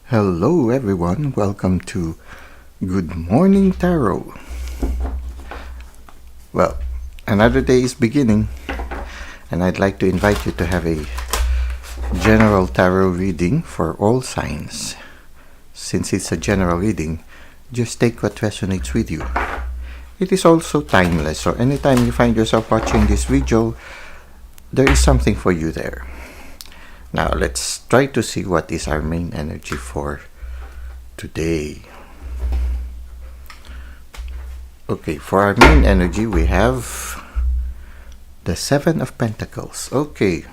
Hello, everyone. Welcome to Good Morning Tarot. Well, another day is beginning, and I'd like to invite you to have a general tarot reading for all signs. Since it's a general reading, just take what resonates with you. It is also timeless, so anytime you find yourself watching this video, there is something for you there. Now, let's try to see what is our main energy for today. Okay, for our main energy, we have the Seven of Pentacles. Okay,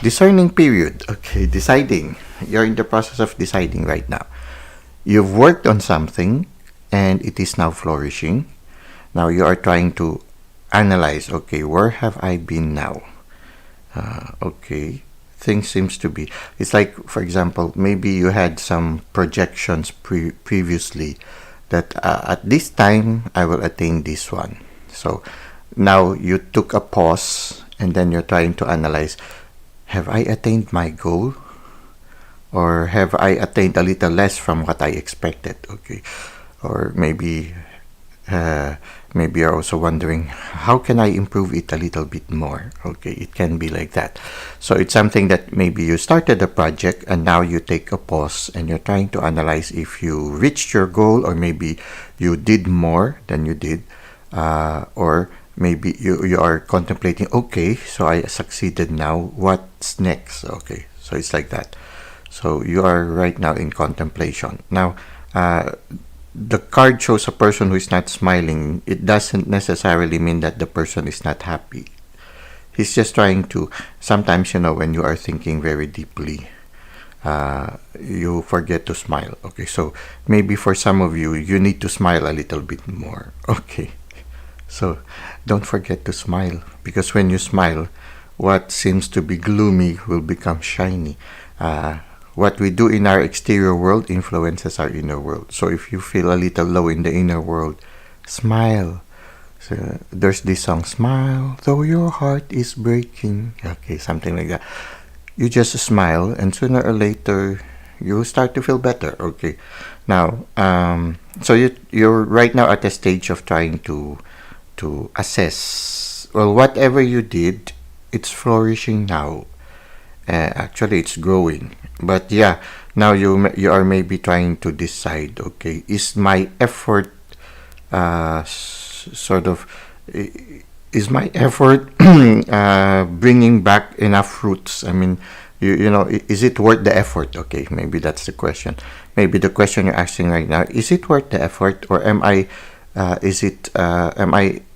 discerning period. Okay, deciding. You're in the process of deciding right now. You've worked on something and it is now flourishing. Now you are trying to analyze, okay, where have I been now? Okay, things seems to be, it's like, for example, maybe you had some projections previously that at this time I will attain this one. So now you took a pause and then you're trying to analyze, have I attained my goal? Or have I attained a little less from what I expected? Okay, or maybe you're also wondering, how can I improve it a little bit more? Okay, it can be like that. So it's something that maybe you started a project and now you take a pause and you're trying to analyze if you reached your goal, or maybe you did more than you did, or maybe you are contemplating, okay, so I succeeded now, what's next? Okay, so it's like that. So you are right now in contemplation. Now, the card shows a person who is not smiling. It doesn't necessarily mean that the person is not happy. He's just trying to, sometimes, when you are thinking very deeply, you forget to smile. Okay, so maybe for some of you, you need to smile a little bit more. Okay, so don't forget to smile, because when you smile, what seems to be gloomy will become shiny. What we do in our exterior world influences our inner world. So if you feel a little low in the inner world, smile. So there's this song, smile though your heart is breaking. Okay, something like that. You just smile, and sooner or later you start to feel better. Okay, now so you're right now at a stage of trying to assess. Well, whatever you did, it's flourishing now. Actually, it's growing. But yeah, now you are maybe trying to decide, okay, is my effort is my effort bringing back enough fruits? I mean, is it worth the effort? Okay, maybe that's the question. Maybe the question you're asking right now, is it worth the effort, or am I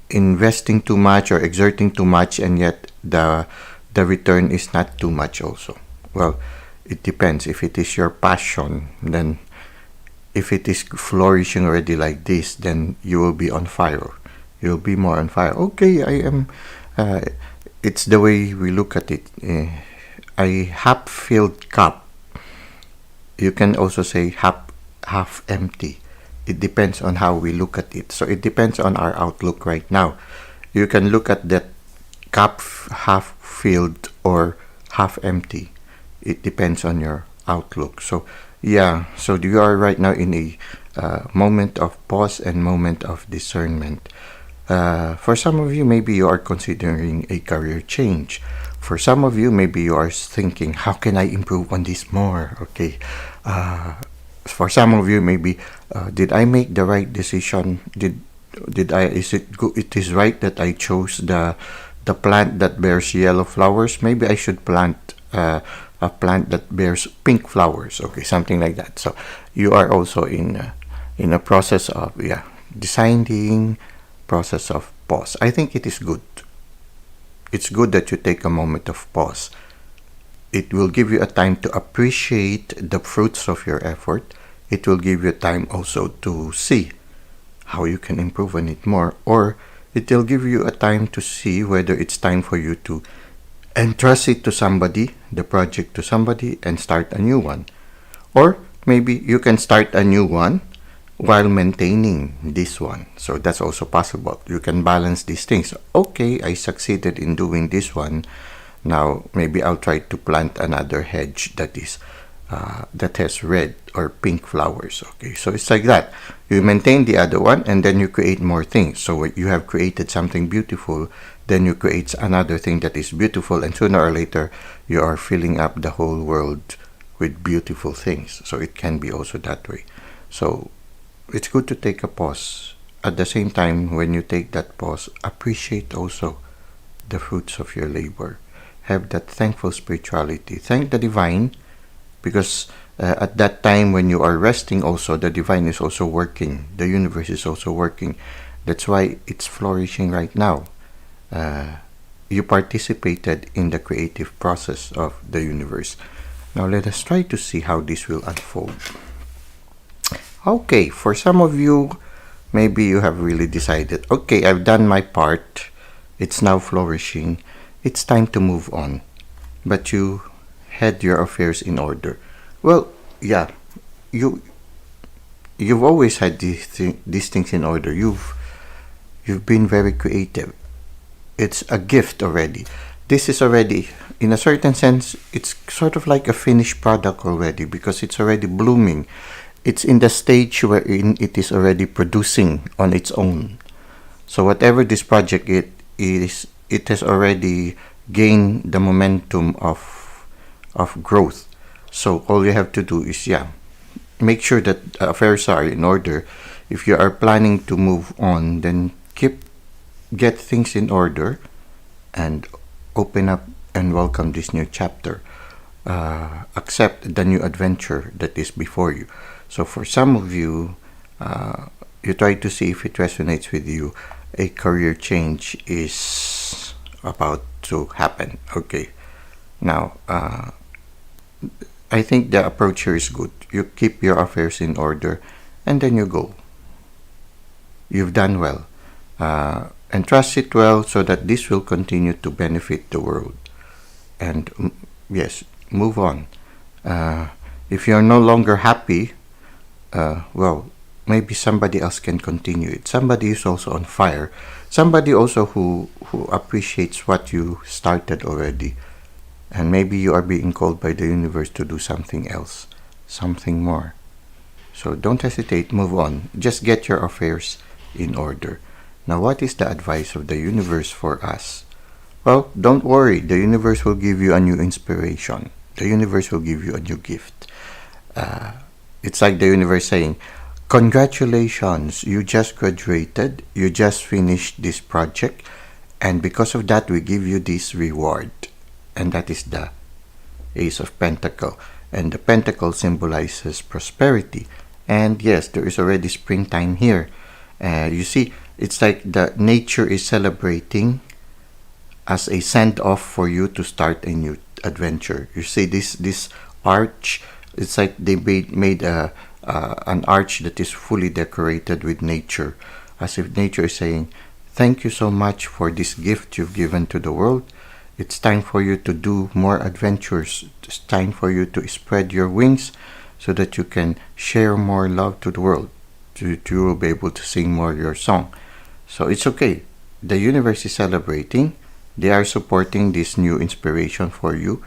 investing too much or exerting too much, and yet the return is not too much also? Well, it depends. If it is your passion, then if it is flourishing already like this, then you will be on fire. You'll be more on fire. Okay, I am. It's the way we look at it. A half-filled cup. You can also say half empty. It depends on how we look at it. So it depends on our outlook right now. You can look at that cup half filled or half empty. It depends on your outlook. So yeah, so you are right now in a moment of pause and moment of discernment. For some of you, maybe you are considering a career change. For some of you, maybe you are thinking, how can I improve on this more? Okay. For some of you, maybe did I make the right decision? Did I? Is it good? It is right that I chose the plant that bears yellow flowers. Maybe I should plant a plant that bears pink flowers. Okay, something like that. So you are also in a process of deciding, process of pause. I think it is good. It's good that you take a moment of pause. It will give you a time to appreciate the fruits of your effort. It will give you time also to see how you can improve on it more, or it will give you a time to see whether it's time for you to entrust it to somebody, the project to somebody, and start a new one. Or maybe you can start a new one while maintaining this one. So that's also possible. You can balance these things. Okay, I succeeded in doing this one. Now maybe I'll try to plant another hedge that is that has red or pink flowers. Okay, so it's like that. You maintain the other one, and then you create more things. So you have created something beautiful, then you create another thing that is beautiful, and sooner or later you are filling up the whole world with beautiful things. So it can be also that way. So it's good to take a pause. At the same time, when you take that pause, appreciate also the fruits of your labor. Have that thankful spirituality. Thank the divine, because at that time when you are resting also, the divine is also working. The universe is also working. That's why it's flourishing right now. You participated in the creative process of the universe. Now let us try to see how this will unfold. Okay, for some of you, maybe you have really decided, okay, I've done my part. It's now flourishing. It's time to move on. But you had your affairs in order. Well, yeah, you've always had these things in order. You've been very creative. It's a gift already. This is already, in a certain sense, it's sort of like a finished product already, because it's already blooming. It's in the stage wherein it is already producing on its own. So whatever this project it is, it has already gained the momentum of growth. So all you have to do is, make sure that affairs are in order. If you are planning to move on, then get things in order and open up and welcome this new chapter. Accept the new adventure that is before you. So for some of you, you try to see if it resonates with you. A career change is about to happen. Okay. Now, I think the approach here is good. You keep your affairs in order, and then you go. You've done well. And trust it well, so that this will continue to benefit the world. And yes, move on. If you're no longer happy, well, maybe somebody else can continue it. Somebody is also on fire. Somebody also who appreciates what you started already. And maybe you are being called by the universe to do something else, something more. So don't hesitate, move on. Just get your affairs in order. Now, what is the advice of the universe for us? Well, don't worry. The universe will give you a new inspiration. The universe will give you a new gift. It's like the universe saying, congratulations, you just graduated, you just finished this project, and because of that, we give you this reward. And that is the Ace of Pentacle. And the Pentacle symbolizes prosperity. And yes, there is already springtime here. You see, it's like the nature is celebrating as a send-off for you to start a new adventure. You see this arch, it's like they made an arch that is fully decorated with nature, as if nature is saying, thank you so much for this gift you've given to the world. It's time for you to do more adventures. It's time for you to spread your wings so that you can share more love to the world. You will be able to sing more your song. So it's okay. The universe is celebrating. They are supporting this new inspiration for you.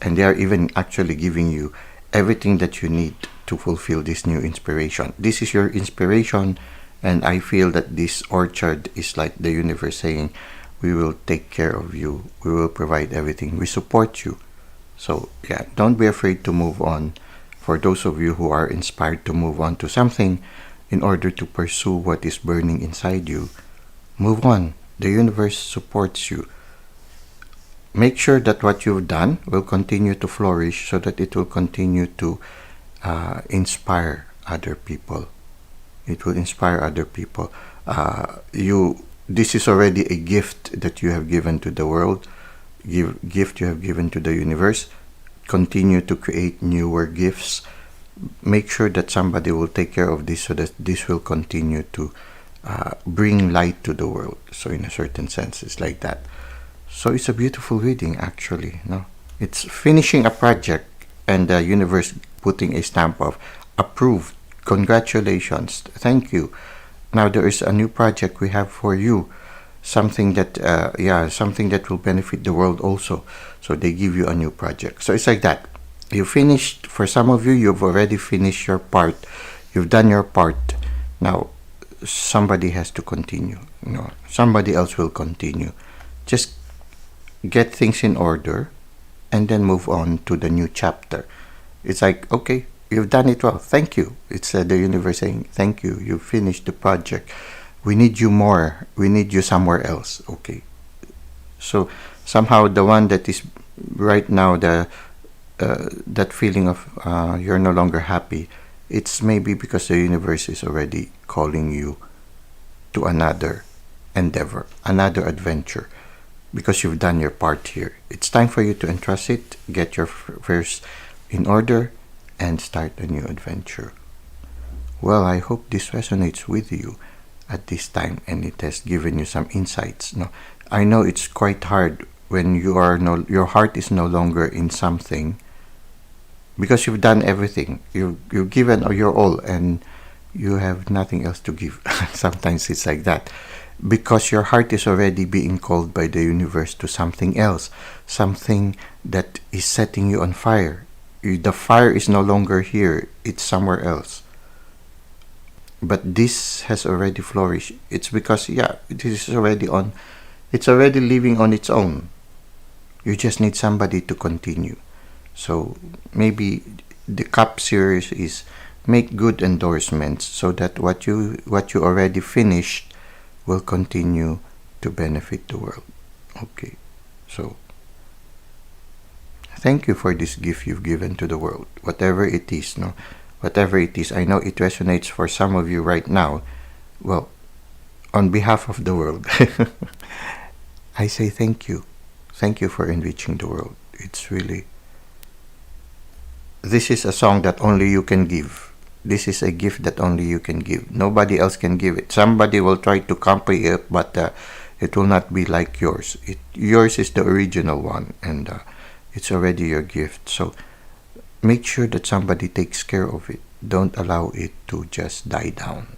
And they are even actually giving you everything that you need to fulfill this new inspiration. This is your inspiration. And I feel that this orchard is like the universe saying, we will take care of you. We will provide everything. We support you. So yeah, don't be afraid to move on. For those of you who are inspired to move on to something in order to pursue what is burning inside you, move on. The universe supports you. Make sure that what you've done will continue to flourish so that it will continue to inspire other people. It will inspire other people. This is already a gift that you have given to the world, gift you have given to the universe. Continue to create newer gifts. Make sure that somebody will take care of this so that this will continue to bring light to the world. So in a certain sense, it's like that. So it's a beautiful reading, actually. No, it's finishing a project and the universe putting a stamp of approved. Congratulations. Thank you. Now there is a new project we have for you. Something that, something that will benefit the world also. So they give you a new project. So it's like that. You finished, for some of you, you've already finished your part. You've done your part. Now, somebody has to continue. Somebody else will continue. Just get things in order and then move on to the new chapter. It's like, okay, you've done it well. Thank you. It's the universe saying, thank you. You finished the project. We need you more. We need you somewhere else. Okay. So somehow the one that is right now, that feeling of you're no longer happy, it's maybe because the universe is already calling you to another endeavor, another adventure, because you've done your part here. It's time for you to entrust it, get your affairs in order, and start a new adventure. Well, I hope this resonates with you at this time, and it has given you some insights. I know it's quite hard when your heart is no longer in something, because you've done everything. You've given your all, and you have nothing else to give. Sometimes it's like that, because your heart is already being called by the universe to something else, something that is setting you on fire. The fire is no longer here, it's somewhere else. But this has already flourished. It's because, this is already on, it's already living on its own. You just need somebody to continue. So maybe the cup series is make good endorsements so that what you already finished will continue to benefit the world. Okay. So thank you for this gift you've given to the world. Whatever it is, whatever it is, I know it resonates for some of you right now. Well, on behalf of the world, I say thank you. Thank you for enriching the world. It's really, this is a song that only you can give. This is a gift that only you can give. Nobody else can give it. Somebody will try to copy it, but it will not be like yours. Yours is the original one, and it's already your gift. So make sure that somebody takes care of it. Don't allow it to just die down.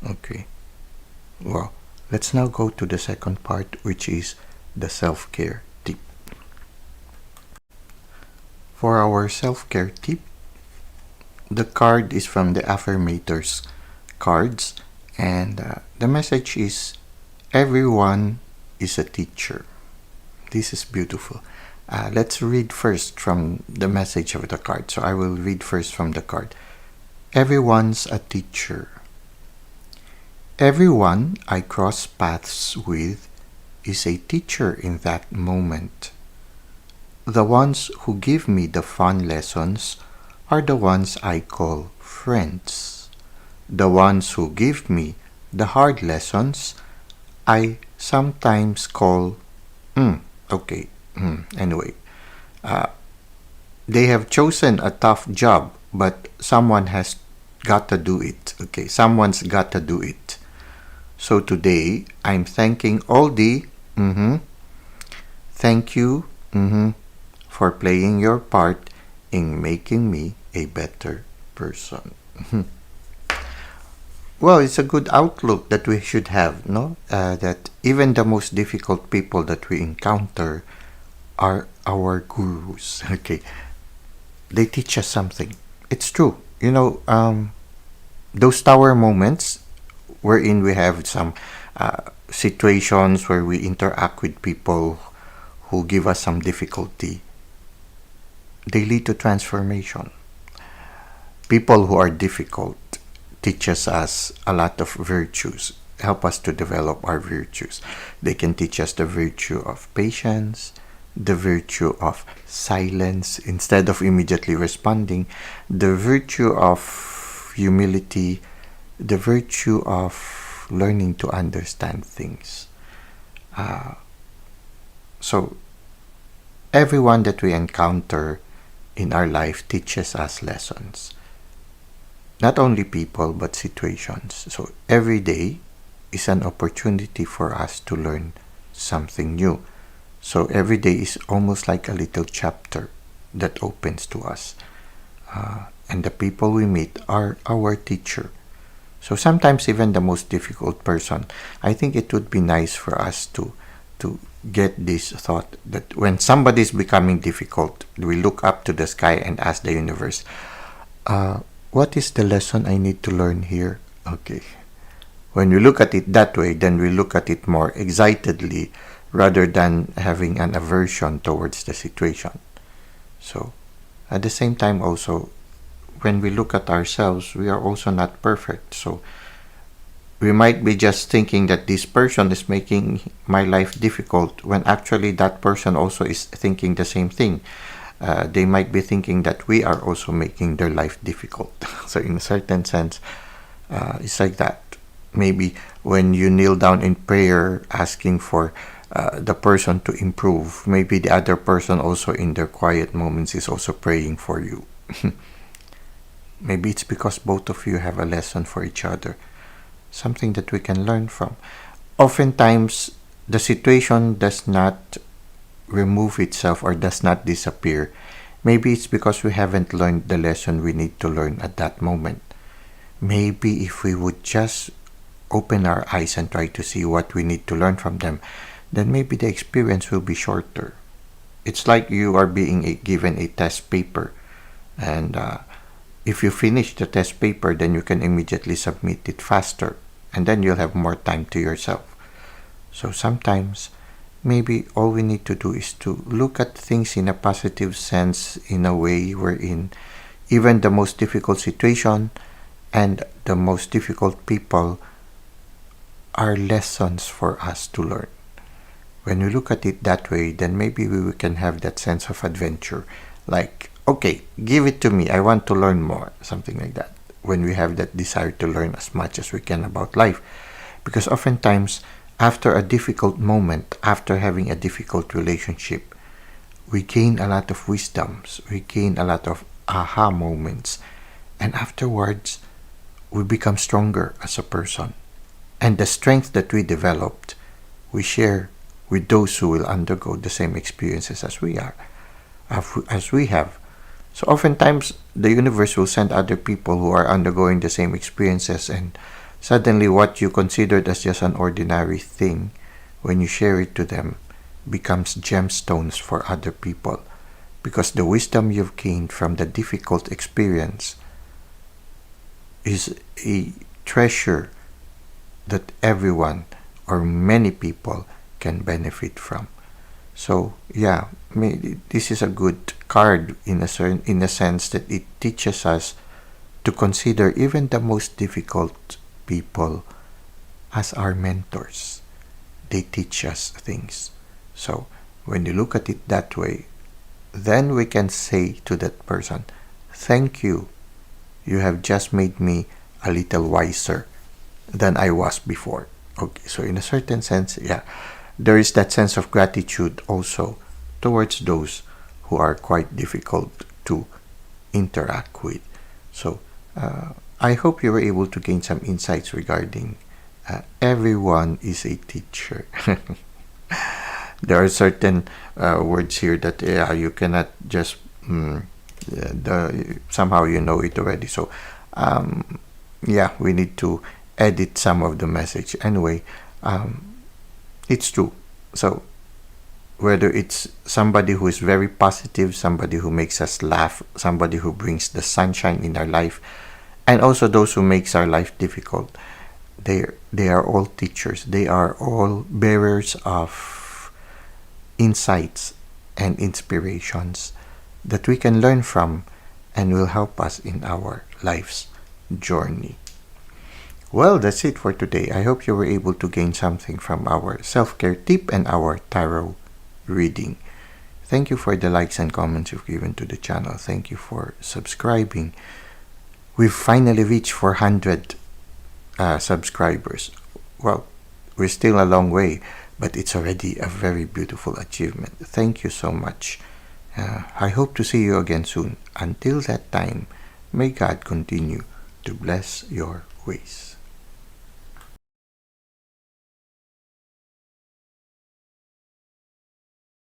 Okay. Well, let's now go to the second part, which is the self-care tip. For our self-care tip, the card is from the Affirmators cards, and the message is, everyone is a teacher. This is beautiful. Let's read first from the message of the card. So I will read first from the card. Everyone's a teacher. Everyone I cross paths with is a teacher in that moment. The ones who give me the fun lessons are the ones I call friends. The ones who give me the hard lessons I sometimes call anyway. They have chosen a tough job, but someone has got to do it. Okay, someone's got to do it. So today, I'm thanking all the thank you for playing your part in making me a better person. Well, it's a good outlook that we should have, no? That even the most difficult people that we encounter are our gurus. Okay, they teach us something. It's true. Those tower moments wherein we have some situations where we interact with people who give us some difficulty, they lead to transformation. People who are difficult teaches us a lot of virtues, help us to develop our virtues. They can teach us the virtue of patience, the virtue of silence instead of immediately responding, the virtue of humility, the virtue of learning to understand things. So everyone that we encounter in our life teaches us lessons. Not only people, but situations. So every day is an opportunity for us to learn something new. So every day is almost like a little chapter that opens to us. And the people we meet are our teacher. So sometimes even the most difficult person, I think it would be nice for us to get this thought that when somebody is becoming difficult, we look up to the sky and ask the universe, what is the lesson I need to learn here? Okay. When we look at it that way, then we look at it more excitedly rather than having an aversion towards the situation. So, at the same time also, when we look at ourselves, we are also not perfect. So, we might be just thinking that this person is making my life difficult when actually that person also is thinking the same thing. They might be thinking that we are also making their life difficult. So in a certain sense, it's like that. Maybe when you kneel down in prayer asking for the person to improve, maybe the other person also in their quiet moments is also praying for you. Maybe it's because both of you have a lesson for each other, something that we can learn from. Oftentimes, the situation does not remove itself or does not disappear. Maybe it's because we haven't learned the lesson we need to learn at that moment. Maybe if we would just open our eyes and try to see what we need to learn from them, then maybe the experience will be shorter. It's like you are being given a test paper, and if you finish the test paper, then you can immediately submit it faster, and then you'll have more time to yourself. So sometimes, maybe all we need to do is to look at things in a positive sense, in a way wherein even the most difficult situation and the most difficult people are lessons for us to learn. When we look at it that way, then maybe we can have that sense of adventure. Like, okay, give it to me, I want to learn more, something like that. When we have that desire to learn as much as we can about life. Because oftentimes, after a difficult moment, after having a difficult relationship, we gain a lot of wisdoms, we gain a lot of aha moments, and afterwards, we become stronger as a person. And the strength that we developed, we share with those who will undergo the same experiences as we are, as we have. So oftentimes, the universe will send other people who are undergoing the same experiences, and suddenly what you considered as just an ordinary thing, when you share it to them, becomes gemstones for other people. Because the wisdom you've gained from the difficult experience is a treasure that everyone or many people can benefit from. So yeah, this is a good card in a sense that it teaches us to consider even the most difficult people as our mentors. They teach us things. So when you look at it that way, then we can say to that person, thank you. You have just made me a little wiser than I was before. Okay, so in a certain sense, yeah, there is that sense of gratitude also towards those who are quite difficult to interact with. So I hope you were able to gain some insights regarding everyone is a teacher. There are certain words here that you cannot just somehow you know it already. So yeah, we need to edit some of the message. Anyway, it's true. So whether it's somebody who is very positive, somebody who makes us laugh, somebody who brings the sunshine in our life, and also those who makes our life difficult, they are all teachers. They are all bearers of insights and inspirations that we can learn from and will help us in our life's journey. Well, that's it for today. I hope you were able to gain something from our self-care tip and our tarot reading. Thank you for the likes and comments you've given to the channel. Thank you for subscribing. We've finally reached 400 subscribers. Well, we're still a long way, but it's already a very beautiful achievement. Thank you so much. I hope to see you again soon. Until that time, may God continue to bless your ways.